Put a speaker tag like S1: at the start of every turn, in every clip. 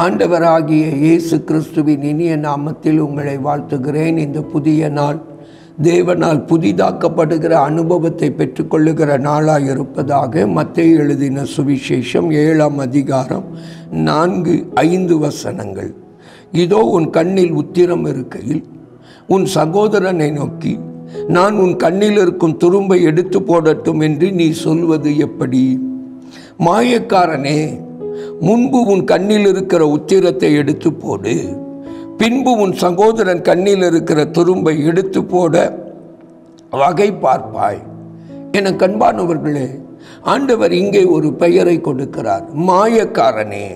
S1: ஆண்டவராகிய இயேசு கிறிஸ்துவின் இனிய நாமத்தில் உங்களை வாழ்த்துகிறேன். இந்த புதிய நாள் தேவனால் புதிதாக்கப்படுகிற அனுபவத்தை பெற்றுக்கொள்ளுகிற நாளாக இருப்பதாக மத்தேயு எழுதின சுவிசேஷம் 7ஆம் அதிகாரம் 4-5 வசனங்கள். இதோ உன் கண்ணில் உத்திரம் இருக்கையில் உன் சகோதரனை நோக்கி, நான் உன் கண்ணில் இருக்கும் துரும்பை எடுத்து போடட்டும் என்று நீ சொல்வது எப்படி? மாயக்காரனே, முன்பு உன் கண்ணில் இருக்கிற உத்திரத்தை எடுத்து போடு, பின்பு உன் சகோதரன் கண்ணில் இருக்கிற துரும்பை எடுத்து போட வகை பார்ப்பாய். என கண்பானவர்களே, ஆண்டவர் இங்கே ஒரு பெயரை கொடுக்கிறார், மாயக்காரனே.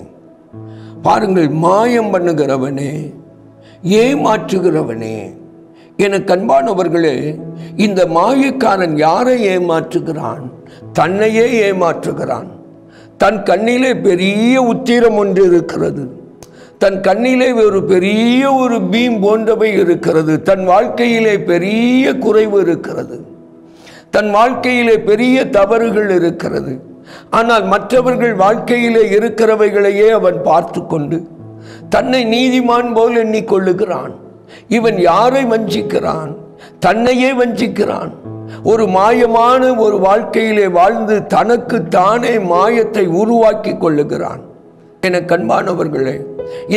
S1: பாருங்கள், மாயம் பண்ணுகிறவனே, ஏமாற்றுகிறவனே. என கண்பானவர்களே, இந்த மாயக்காரன் யாரை ஏமாற்றுகிறான்? தன்னையே ஏமாற்றுகிறான். தன் கண்ணிலே பெரிய உத்திரம் ஒன்று இருக்கிறது, தன் கண்ணிலே ஒரு பெரிய ஒரு பீம் போன்றவை இருக்கிறது, தன் வாழ்க்கையிலே பெரிய குறைவு இருக்கிறது, தன் வாழ்க்கையிலே பெரிய தவறுகள் இருக்கிறது. ஆனால் மற்றவர்கள் வாழ்க்கையிலே இருக்கிறவைகளையே அவன் பார்த்து கொண்டு தன்னை நீதிமான் போல் எண்ணிக்கொள்ளுகிறான். இவன் யாரை வஞ்சிக்கிறான்? தன்னையே வஞ்சிக்கிறான். ஒரு மாயமான ஒரு வாழ்க்கையிலே வாழ்ந்து தனக்கு தானே மாயத்தை உருவாக்கி கொள்ளுகிறான். என கண்பானவர்களே,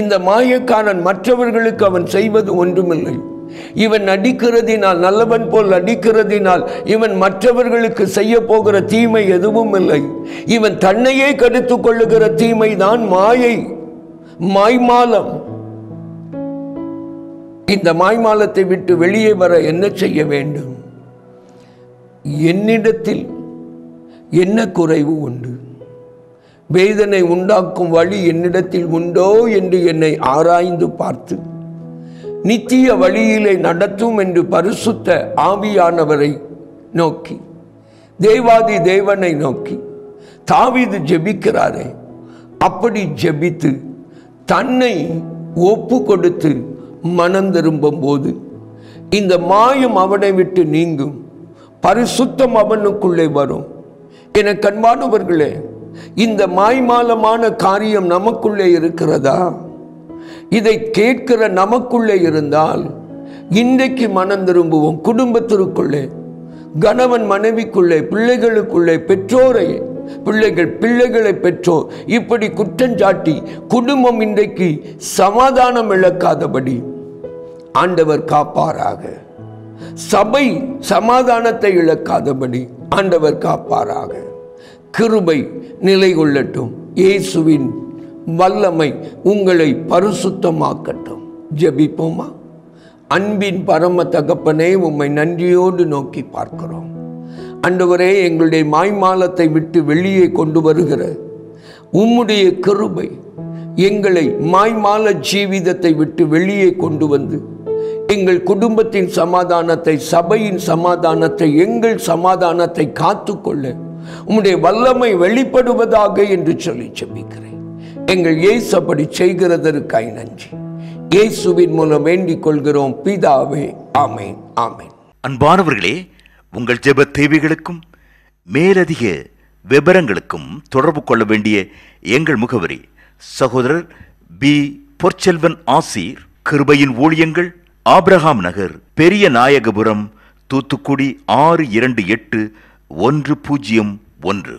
S1: இந்த மாயக்காரன் மற்றவர்களுக்கு அவன் செய்வது ஒன்றுமில்லை. இவன் நடிக்கிறதினால், நல்லவன் போல் நடிக்கிறதினால் இவன் மற்றவர்களுக்கு செய்ய போகிற தீமை எதுவும் இல்லை. இவன் தன்னையே கெடுத்துக் கொள்ளுகிற தீமை தான் மாயை, மாய்மாலம். இந்த மாய்மாலத்தை விட்டு வெளியே வர என்ன செய்ய வேண்டும்? என்னிடத்தில் என்ன குறைவு உண்டு, வேதனை உண்டாக்கும் வழி என்னிடத்தில் உண்டோ என்று என்னை ஆராய்ந்து பார்த்து நித்திய வழியிலே நடத்தும் என்று பரிசுத்த ஆவியானவரை நோக்கி, தேவாதி தேவனை நோக்கி தாவீது ஜெபிக்கிறாரே, அப்படி ஜெபித்து தன்னை ஒப்பு கொடுத்து மனம் திரும்பும் போது இந்த மாயம் அவனை விட்டு நீங்கும், பரிசுத்தம் அவனுக்குள்ளே வரும். என கண்பானவர்களே, இந்த மாய்மாலமான காரியம் நமக்குள்ளே இருக்கிறதா? இதை கேட்கிற நமக்குள்ளே இருந்தால் இன்றைக்கு மனம் திரும்புவோம். குடும்பத்திற்குள்ளே, கணவன் மனைவிக்குள்ளே, பிள்ளைகளுக்குள்ளே, பெற்றோரை பிள்ளைகளை பெற்றோர் இப்படி குற்றஞ்சாட்டி குடும்பம் இன்றைக்கு சமாதானம் இழக்காதபடி ஆண்டவர் காப்பாராக. சபை சமாதானத்தை இழக்காதபடி ஆண்டவர் காப்பாராக. கிருபை நிலை கொள்ளட்டும். இயேசுவின் வல்லமை உங்களை பரிசுத்தமாக்கட்டும். ஜெபிப்போமா? அன்பின் பரம தகப்பனே, உம்மை நன்றியோடு நோக்கி பார்க்கிறோம். ஆண்டவரே, எங்களுடைய மாய்மாலத்தை விட்டு வெளியே கொண்டு வருகிற உம்முடைய கிருபை எங்களை மாய்மால ஜீவிதத்தை விட்டு வெளியே கொண்டு வந்து எங்கள் குடும்பத்தின் சமாதானத்தை, சபையின் சமாதானத்தை, எங்கள் சமாதானத்தை காத்துக்கொள்ள உம்முடைய வல்லமை வெளிப்படுவதாக என்று சொல்லி ஜெபிக்கிறேன். எங்கள் இயேசு அப்படி செய்கிறதற்காய் நன்றி. இயேசுவின் மூலம் வேண்டிக் கொள்கிறோம் பிதாவே, ஆமேன், ஆமேன்.
S2: அன்பானவர்களே, உங்கள் ஜெப தேவைகளுக்கும் மேலதிக விவரங்களுக்கும் தொடர்பு கொள்ள வேண்டிய எங்கள் முகவரி: சகோதரர் பி. பொற்செல்வன் ஆசீர், கிருபையின் ஊழியங்கள், ஆபிரகாம் நகர், பெரிய நாயகபுரம், தூத்துக்குடி 628101.